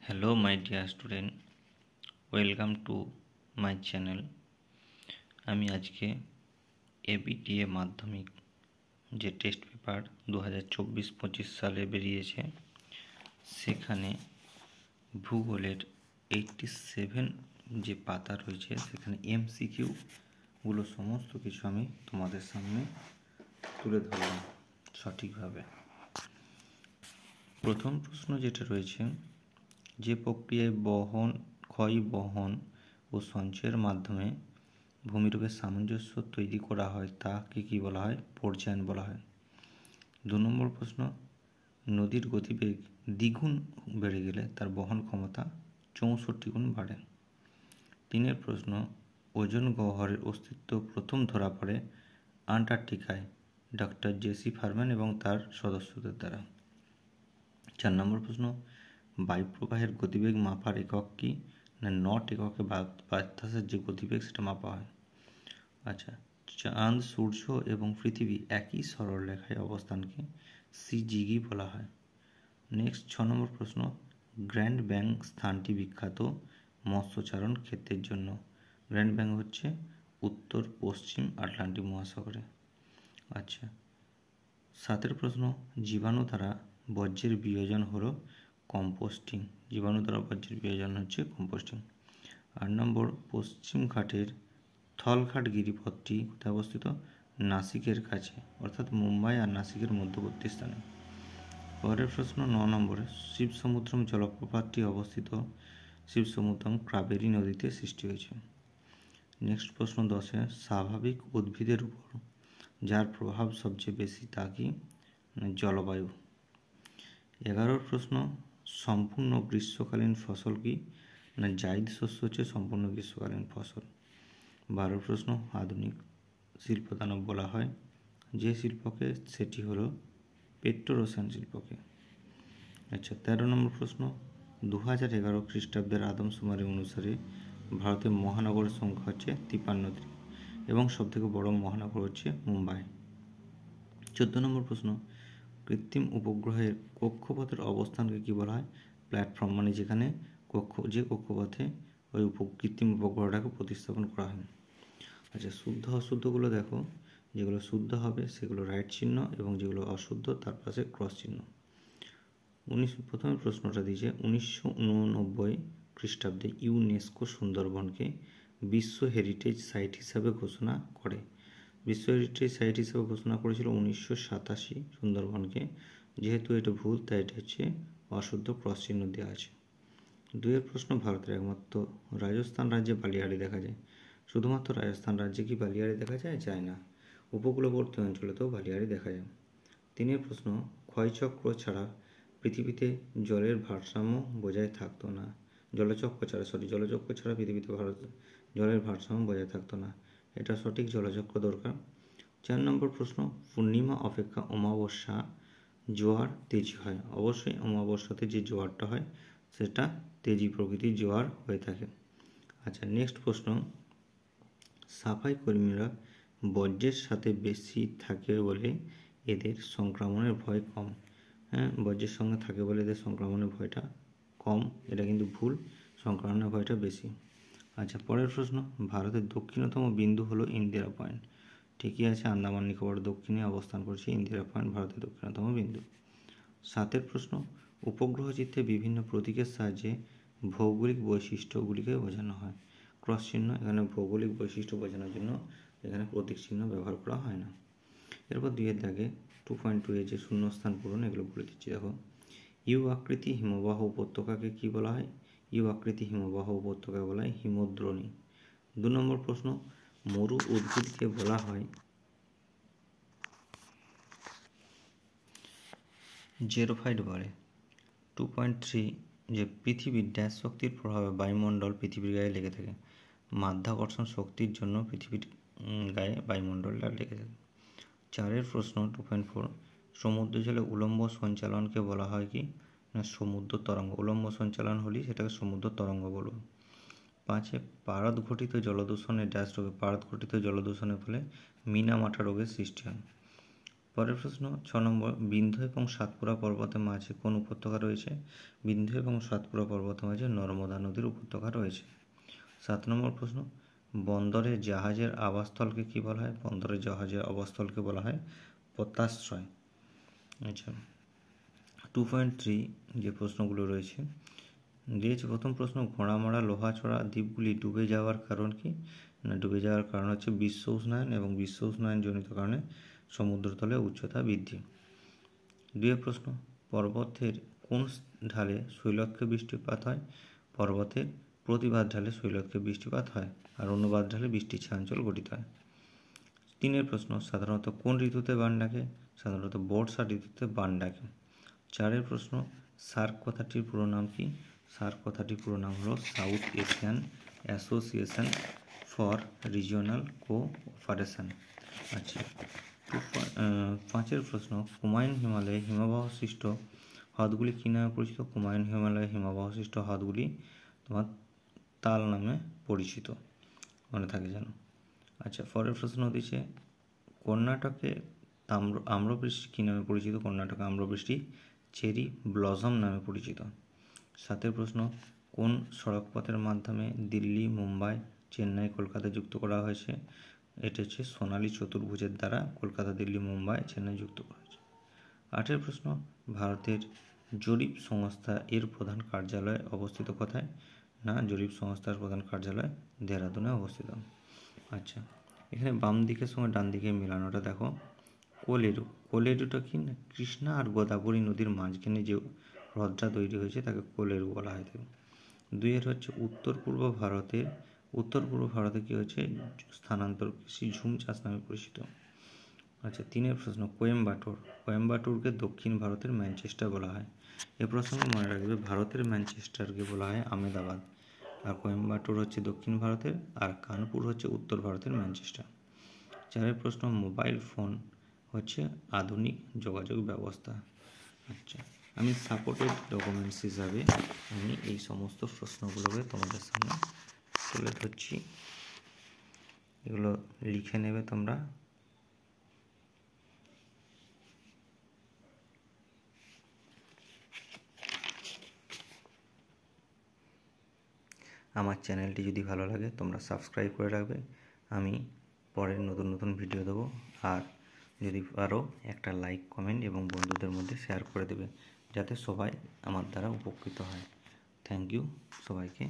Hello my dear student, welcome to my channel. আমি আজকে ABTA মাধ্যমিক যে টেস্ট পেপার 2024-25 সালে বেরিয়েছে, সেখানে ভূগোলের 87 যে পাতা রয়েছে সেখানে এমসিকিউগুলো সমস্ত কিছু আমি তোমাদের সামনে তুলে ধরলাম সঠিকভাবে। প্রথম প্রশ্ন যেটা রয়েছে, যে প্রক্রিয়ায় ক্ষয় বহন ও সঞ্চয়ের মাধ্যমে ভূমিরূপের সামঞ্জস্য তৈরি করা হয় তাকে কি বলা হয়? পর্যায়ন বলা হয়। 2 নম্বর প্রশ্ন, নদীর গতিবেগ দ্বিগুণ বেড়ে গেলে তার বহন ক্ষমতা 64 গুণ বাড়ে। 3 প্রশ্ন, ওজোন গহ্বরের অস্তিত্ব প্রথম ধরা পড়ে আন্টার্কটিকায় ডক্টর জেসি ফারম্যান এবং তার সদস্যদের দ্বারা। 4 নম্বর প্রশ্ন, বায়ুপ্রবাহের গতিবেগ মাপার একক কি? না নট এককে বাতাসের যে গতিবেগ সেটা মাপা হয়। আচ্ছা, চাঁদ, সূর্য এবং পৃথিবী একই সরলরেখায় অবস্থানকে সিজিগি বলা হয়। নেক্সট 6 নম্বর প্রশ্ন, গ্র্যান্ড ব্যাংক স্থানটি বিখ্যাত মৎস্যচারণ ক্ষেত্রের জন্য। গ্র্যান্ড ব্যাংক হচ্ছে উত্তর পশ্চিম আটলান্টিক মহাসাগরে। আচ্ছা, 7 প্রশ্ন, জীবাণু দ্বারা বর্জ্যের বিয়োজন হলো কম্পোস্টিং। জীবাণু দ্বারা বর্জ্যের বিয়োজন হচ্ছে কম্পোস্টিং। 8 নম্বর, পশ্চিম ঘাটের থলঘাট গিরিপথটি কোথায় অবস্থিত? নাসিকের কাছে, অর্থাৎ মুম্বাই আর নাসিকের মধ্যবর্তী স্থানে। পরের প্রশ্ন 9 নম্বরে, শিবসমুদ্রম জলপ্রপাতটি অবস্থিত। শিবসমুদ্রম কাবেরী নদীতে সৃষ্টি হয়েছে। নেক্সট প্রশ্ন 10-এ, স্বাভাবিক উদ্ভিদের উপর যার প্রভাব সবচেয়ে বেশি তা কি? জলবায়ু। 11 প্রশ্ন, সম্পূর্ণ গ্রীষ্মকালীন ফসল কি? না জাইদ শস্য হচ্ছে সম্পূর্ণ গ্রীষ্মকালীন ফসল। 12 প্রশ্ন, আধুনিক শিল্পদানব বলা হয় যে শিল্পকে, সেটি হলো পেট্রোরসায়ন শিল্পকে। আচ্ছা, 13 নম্বর প্রশ্ন, 2011 খ্রিস্টাব্দের আদমশুমারি অনুসারে ভারতের মহানগরের সংখ্যা হচ্ছে 53টি এবং সবথেকে বড় মহানগর হচ্ছে মুম্বাই। 14 নম্বর প্রশ্ন, কৃত্রিম উপগ্রহের কক্ষপথের অবস্থানকে কি বলা হয়? প্ল্যাটফর্ম, মানে যেখানে যে কক্ষপথে ওই কৃত্রিম উপগ্রহটাকে প্রতিস্থাপন করা হয়। আচ্ছা, শুদ্ধ অশুদ্ধগুলো দেখো, যেগুলো শুদ্ধ হবে সেগুলো রাইট চিহ্ন এবং যেগুলো অশুদ্ধ তার পাশে ক্রস চিহ্ন। প্রথমে প্রশ্নটা দিয়েছে 1989 খ্রিস্টাব্দে ইউনেস্কো সুন্দরবনকে বিশ্ব হেরিটেজ সাইট হিসাবে ঘোষণা করে। বিশ্ব হেরিটেজ সাইট হিসাবে ঘোষণা করেছিল 1987 সুন্দরবনকে। যেহেতু এটা ভুল তাই এটা হচ্ছে অশুদ্ধ, ক্রস চিহ্ন দেওয়া আছে। 2 প্রশ্ন, ভারতের একমাত্র রাজস্থান রাজ্যে বালিয়াড়ি দেখা যায়। শুধুমাত্র রাজস্থান রাজ্যে কি বালিয়াড়ি দেখা যায়? যায় না, উপকূলবর্তী অঞ্চলেতেও বালিয়াড়ি দেখা যায়। 3 প্রশ্ন, ক্ষয়চক্র ছাড়া পৃথিবীতে জলের ভারসাম্য বজায় থাকতো না। জলচক্র ছাড়া পৃথিবীতে জলের ভারসাম্য বজায় থাকতো না। এটা সঠিক, জলচক্র দরকার। 4 নম্বর প্রশ্ন, পূর্ণিমা অপেক্ষা অমাবস্যা জোয়ার তেজি হয়। অবশ্যই অমাবস্যাতে যে জোয়ারটা হয় সেটা তেজি প্রকৃতির জোয়ার হয়ে থাকে। আচ্ছা, নেক্সট প্রশ্ন, সাফাই কর্মীরা বর্জ্যের সাথে বেশি থাকে বলে এদের সংক্রমণের ভয় কম। হ্যাঁ, বর্জ্যের সঙ্গে থাকে বলে এদের সংক্রমণের ভয়টা কম, এটা কিন্তু ভুল, সংক্রমণের ভয়টা বেশি। আচ্ছা, পরের প্রশ্ন, ভারতের দক্ষিণতম বিন্দু হলো ইন্দিরা পয়েন্ট। ঠিকই আছে, আন্দামান নিকোবর দক্ষিণে অবস্থান করছে ইন্দিরা পয়েন্ট, ভারতের দক্ষিণতম বিন্দু। 7 প্রশ্ন, উপগ্রহ চিত্রে বিভিন্ন প্রতীকের সাহায্যে ভৌগোলিক বৈশিষ্ট্যগুলিকে বোঝানো হয়। ক্রস চিহ্ন, এখানে ভৌগোলিক বৈশিষ্ট্য বোঝানোর জন্য এখানে প্রতীক চিহ্ন ব্যবহার করা হয় না। এরপর 2 দাগে 2.2 যে শূন্যস্থান পূরণ, এগুলো বলে দিচ্ছি। দেখো, ইউ আকৃতি হিমবাহ উপত্যকাকে কি বলা হয়? ইউ আকৃতি হিমবাহ উপত্যকাকে বলা হয় হিমদ্রোণী। 2 নম্বর প্রশ্ন, মরু উদ্ভিদকে বলা হয় জেরোফাইট বলে। 2.3 যে পৃথিবীর ড্যাশ শক্তির প্রভাবে বায়ুমণ্ডল পৃথিবীর গায়ে লেগে থাকে। মাধ্যাকর্ষণ শক্তির জন্য পৃথিবীর গায়ে বায়ুমণ্ডলটা লেগে থাকে। 4 প্রশ্ন 2.4, সমুদ্র জলে উলম্ব সঞ্চালনকে বলা হয় কি? না সমুদ্র তরঙ্গ। উলম্ব সঞ্চালন হলেই সেটাকে সমুদ্র তরঙ্গ বলব। 5 পারদ ঘটিত জলদূষণের ড্যাশ রোগে, পারদ ঘটিত জলদূষণের ফলে মিনামাটা রোগের সৃষ্টি হয়। পরের প্রশ্ন 6 নম্বর, বিন্ধ্য এবং সাতপুরা পর্বতের মাঝে কোন উপত্যকা রয়েছে? বিন্ধ্য এবং সাতপুরা পর্বতের মাঝে নর্মদা নদীর উপত্যকা রয়েছে। 7 নম্বর প্রশ্ন, বন্দরে জাহাজের আবাসস্থলকে কি বলা হয়? বন্দরে জাহাজের আবাসস্থলকে বলা হয় পোতাশ্রয়। আচ্ছা, 2.3 যে প্রশ্নগুলো রয়েছে দিয়েছে। প্রথম প্রশ্ন, ঘোড়ামরা লোহাচড়া দ্বীপগুলি ডুবে যাওয়ার কারণ কি? না, ডুবে যাওয়ার কারণ হচ্ছে বিশ্ব উষ্ণায়ন, এবং বিশ্ব উষ্ণায়নজনিত কারণে সমুদ্রতলে উচ্চতা বৃদ্ধি। 2 প্রশ্ন, পর্বতের কোন ঢালে শৈলক্ষে বৃষ্টিপাত হয়? পর্বতের প্রতিবাদ ঢালে শৈলক্ষে বৃষ্টিপাত হয়, আর অনুবাদ ঢালে বৃষ্টির ছায়াঞ্চল গঠিত হয়। 3 প্রশ্ন, সাধারণত কোন ঋতুতে বান ডাকে? সাধারণত বর্ষা ঋতুতে বান ডাকে। 4 প্রশ্ন, সার্ক কথাটির পুরো নাম কি? সার্ক কথাটির পুরো নাম হলো south Asian association for regional cooperation. আচ্ছা, 5 প্রশ্ন, কুমায়ুন হিমালয়ে হিমবাহ সৃষ্ট হ্রদগুলি কী নামে পরিচিত? কুমায়ুন হিমালয়ে হিমবাহ সৃষ্ট হ্রদগুলি তোমার তাল নামে পরিচিত, মনে থাকে যেন। আচ্ছা, পরের প্রশ্ন দিচ্ছে, কর্ণাটকে আম্রবৃষ্টি কী নামে পরিচিত? কর্ণাটকে আম্রবৃষ্টি চেরি ব্লসম নামে পরিচিত। 7 প্রশ্ন, কোন সড়কপথের মাধ্যমে দিল্লি, মুম্বাই, চেন্নাই, কলকাতা যুক্ত করা হয়েছে? এটা হচ্ছে সোনালী চতুর্ভুজের দ্বারা কলকাতা, দিল্লি, মুম্বাই, চেন্নাই যুক্ত করা হয়েছে। 8 প্রশ্ন, ভারতের জরিপ সংস্থা এর প্রধান কার্যালয় অবস্থিত কোথায়? না, জরিপ সংস্থার প্রধান কার্যালয় দেহরাদুনে অবস্থিত। আচ্ছা, এখানে বাম দিকের সঙ্গে ডান দিকে মেলানোটা দেখো। কোলেরু, কোলেরুটা কি না, কৃষ্ণা আর গোদাবরী নদীর মাঝখানে যে হ্রদটা তৈরি হয়েছে তাকে কোলেরু বলা হয়। 2 হচ্ছে উত্তর পূর্ব ভারতে কি হচ্ছে স্থানান্তর কৃষি ঝুম চাষ নামে পরিচিত। আচ্ছা, 3 প্রশ্ন, কোয়েম্বাটুরকে দক্ষিণ ভারতের ম্যানচেস্টার বলা হয়। এ প্রসঙ্গে মনে রাখবে, ভারতের ম্যানচেস্টারকে বলা হয় আহমেদাবাদ, আর কোয়েম্বাটুর হচ্ছে দক্ষিণ ভারতের, আর কানপুর হচ্ছে উত্তর ভারতের ম্যানচেস্টার। 4 প্রশ্ন, মোবাইল ফোন হচ্ছে আধুনিক যোগাযোগ ব্যবস্থা। আচ্ছা, আমি সাপোর্টেড ডকুমেন্টস হিসাবে আমি এই সমস্ত প্রশ্নগুলোকে তোমাদের সামনে তুলে ধরছি, এগুলো লিখে নেবে তোমরা। আমার চ্যানেলটি যদি ভালো লাগে তোমরা সাবস্ক্রাইব করে রাখবে, আমি পরের নতুন নতুন ভিডিও দেবো। আর যদি পারো একটা লাইক, কমেন্ট এবং বন্ধুদের মধ্যে শেয়ার করে দেবে, যাতে সবাই আমার দ্বারা উপকৃত হয়। থ্যাংক ইউ সবাইকে।